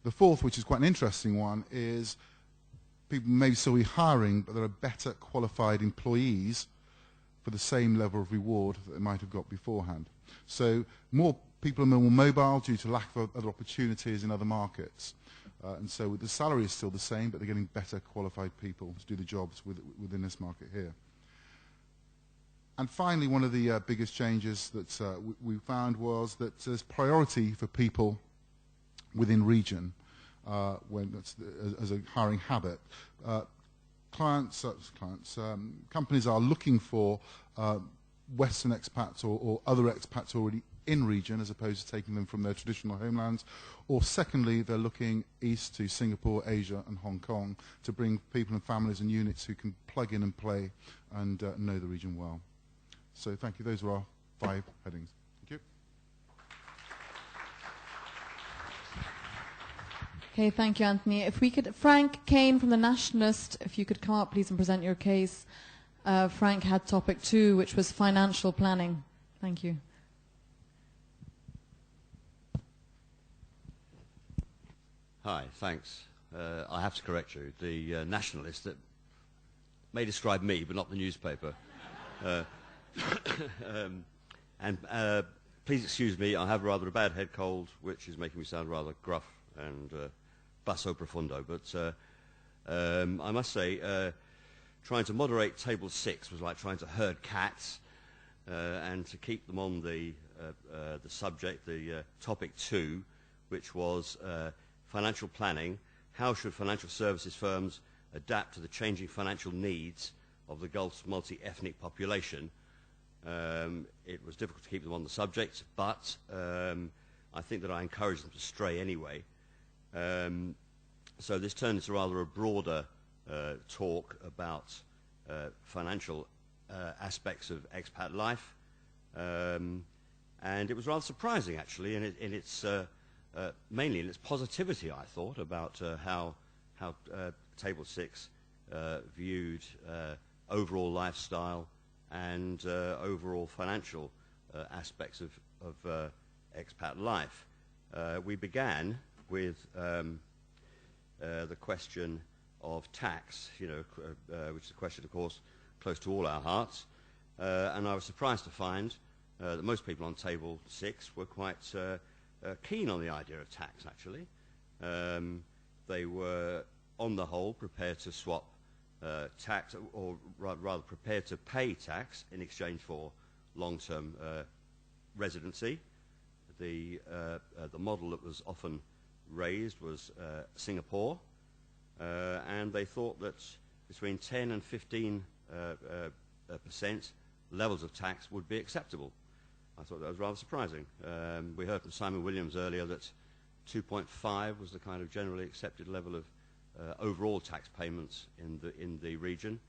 The fourth, which is quite an interesting one, is people may still be hiring, but there are better qualified employees for the same level of reward that they might have got beforehand. So more people are more mobile due to lack of other opportunities in other markets. And so the salary is still the same, but they're getting better qualified people to do the jobs within this market here. And finally, one of the biggest changes that we found was that there's priority for people within region as a hiring habit. Companies are looking for Western expats or other expats already in region as opposed to taking them from their traditional homelands. Or secondly, they're looking east to Singapore, Asia and Hong Kong to bring people and families and units who can plug in and play and know the region well. So thank you. Those are our 5 headings. Thank you. Okay, thank you, Anthony. If we could, Frank Kane from The Nationalist, if you could come up, please, and present your case. Frank had topic 2, which was financial planning. Thank you. Hi, thanks. I have to correct you. The Nationalist that may describe me, but not the newspaper. And please excuse me, I have rather a bad head cold, which is making me sound rather gruff and basso profundo. But I must say, trying to moderate table 6 was like trying to herd cats, and to keep them on the subject, the topic 2, which was financial planning. How should financial services firms adapt to the changing financial needs of the Gulf's multi-ethnic population? It was difficult to keep them on the subject, but I think that I encouraged them to stray anyway. So this turned into rather a broader talk about financial aspects of expat life, and it was rather surprising actually in its mainly in its positivity, I thought, about how Table 6 viewed overall lifestyle and overall financial aspects of expat life. We began with the question of tax, which is a question, of course, close to all our hearts. And I was surprised to find that most people on Table 6 were quite keen on the idea of tax, actually. They were, on the whole, prepared to swap tax, or rather prepared to pay tax in exchange for long-term residency. The model that was often raised was Singapore, and they thought that between 10 and 15% levels of tax would be acceptable. I thought that was rather surprising. We heard from Simon Williams earlier that 2.5 was the kind of generally accepted level of overall tax payments in the region.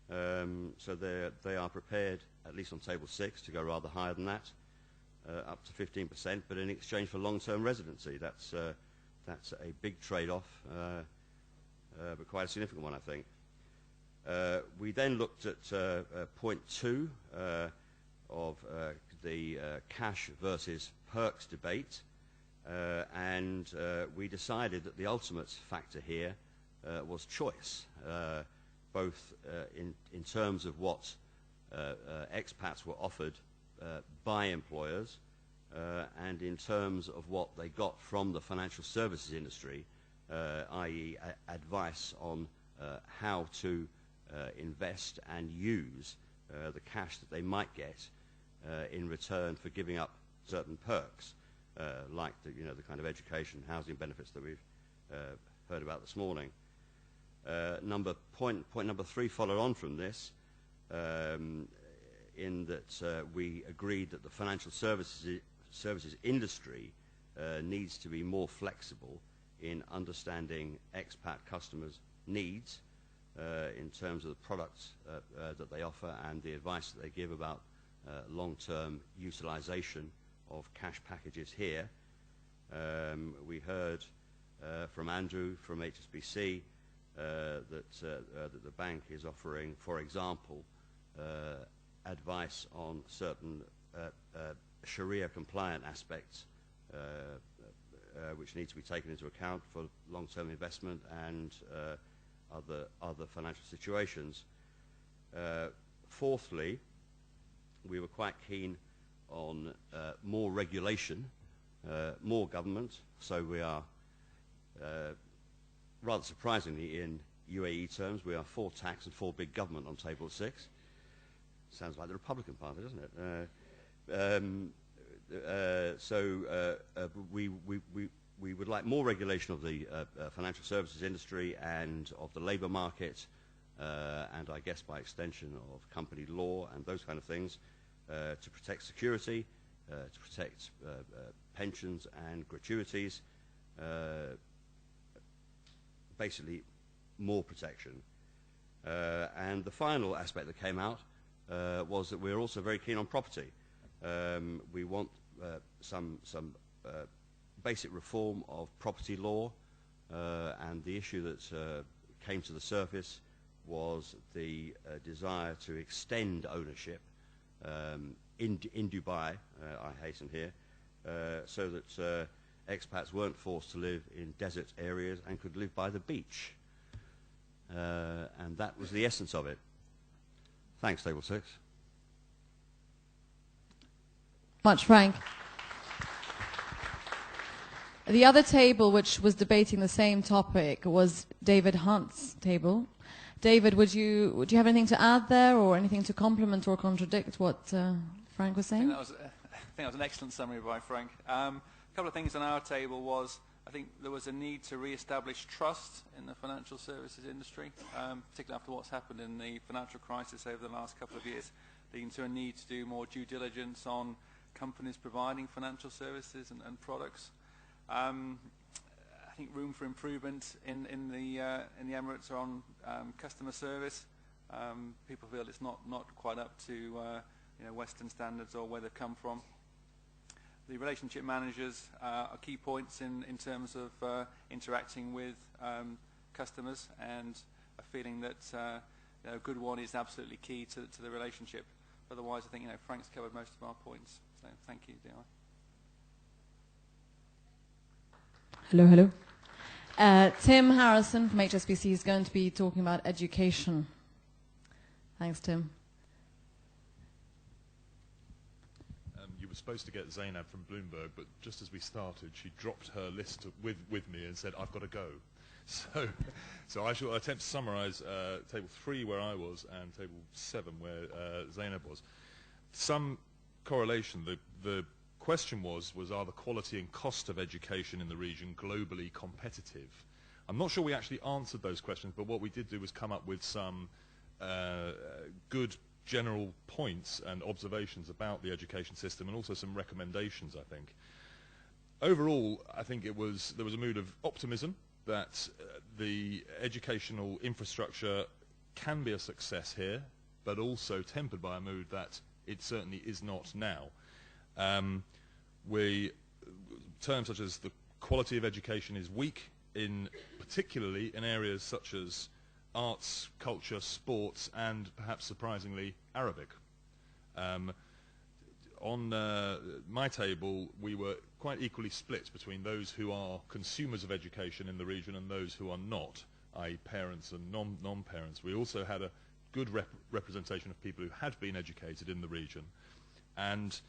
So they are prepared, at least on Table 6, to go rather higher than that, up to 15%, but in exchange for long-term residency. That's a big trade-off, but quite a significant one, I think. We then looked at point 2 of the cash versus perks debate, and we decided that the ultimate factor here was choice, both in terms of what expats were offered by employers and in terms of what they got from the financial services industry, i.e. advice on how to invest and use the cash that they might get in return for giving up certain perks, like the kind of education, housing benefits that we've heard about this morning. Point number 3 followed on from this, in that we agreed that the financial services industry needs to be more flexible in understanding expat customers' needs in terms of the products that they offer and the advice that they give about long-term utilization of cash packages here. We heard from Andrew from HSBC that the bank is offering, for example, advice on certain Sharia-compliant aspects which need to be taken into account for long-term investment and other financial situations. Fourthly, we were quite keen on more regulation, more government, so we are, rather surprisingly, in UAE terms, we are for tax and for big government on table 6. Sounds like the Republican Party, doesn't it? We would like more regulation of the financial services industry and of the labour market, and I guess by extension of company law and those kind of things, to protect security, to protect pensions and gratuities, basically more protection. And the final aspect that came out was that we're also very keen on property. We want some basic reform of property law, and the issue that came to the surface was the desire to extend ownership in Dubai, I hasten here, so that expats weren't forced to live in desert areas and could live by the beach. And that was the essence of it. Thanks, Table 6. Much, Frank. The other table, which was debating the same topic, was David Hunt's table. David, would you have anything to add there, or anything to complement or contradict what Frank was saying? I think that was an excellent summary by Frank. A couple of things on our table was, I think there was a need to re-establish trust in the financial services industry, particularly after what's happened in the financial crisis over the last couple of years, leading to a need to do more due diligence on companies providing financial services and products. I think room for improvement in the Emirates are on customer service. People feel it's not quite up to Western standards or where they've come from. The relationship managers are key points in terms of interacting with customers, and a feeling that a good one is absolutely key to the relationship. Otherwise, I think Frank's covered most of our points. So thank you, Di. Hello. Tim Harrison from HSBC is going to be talking about education. Thanks, Tim. You were supposed to get Zainab from Bloomberg, but just as we started, she dropped her list with me and said, "I've got to go." So I shall attempt to summarise table 3 where I was and table 7 where Zainab was. Some correlation. The question was are the quality and cost of education in the region globally competitive? I'm not sure we actually answered those questions, but what we did do was come up with some good general points and observations about the education system, and also some recommendations, I think. Overall, I think there was a mood of optimism that the educational infrastructure can be a success here, but also tempered by a mood that it certainly is not now. Terms such as the quality of education is weak, particularly in areas such as arts, culture, sports, and perhaps surprisingly Arabic. On my table, we were quite equally split between those who are consumers of education in the region and those who are not, i.e. parents and non-parents. We also had a good representation of people who had been educated in the region. And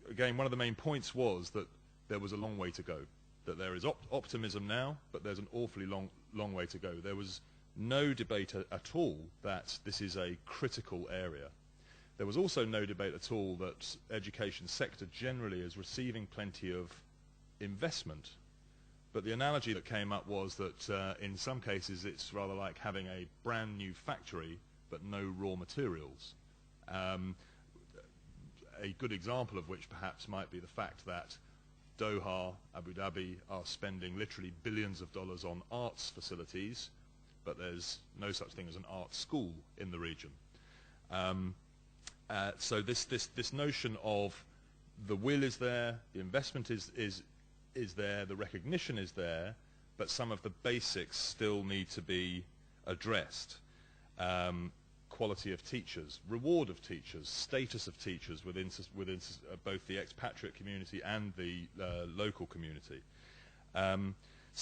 again, one of the main points was that there was a long way to go, that there is optimism now, but there's an awfully long way to go. There was no debate at all that this is a critical area. There was also no debate at all that education sector generally is receiving plenty of investment. But the analogy that came up was that in some cases it's rather like having a brand new factory but no raw materials. A good example of which perhaps might be the fact that Doha, Abu Dhabi are spending literally billions of dollars on arts facilities, but there's no such thing as an art school in the region. So this notion of the will is there, the investment is there, the recognition is there, but some of the basics still need to be addressed. quality of teachers, reward of teachers, status of teachers within both the expatriate community and the local community.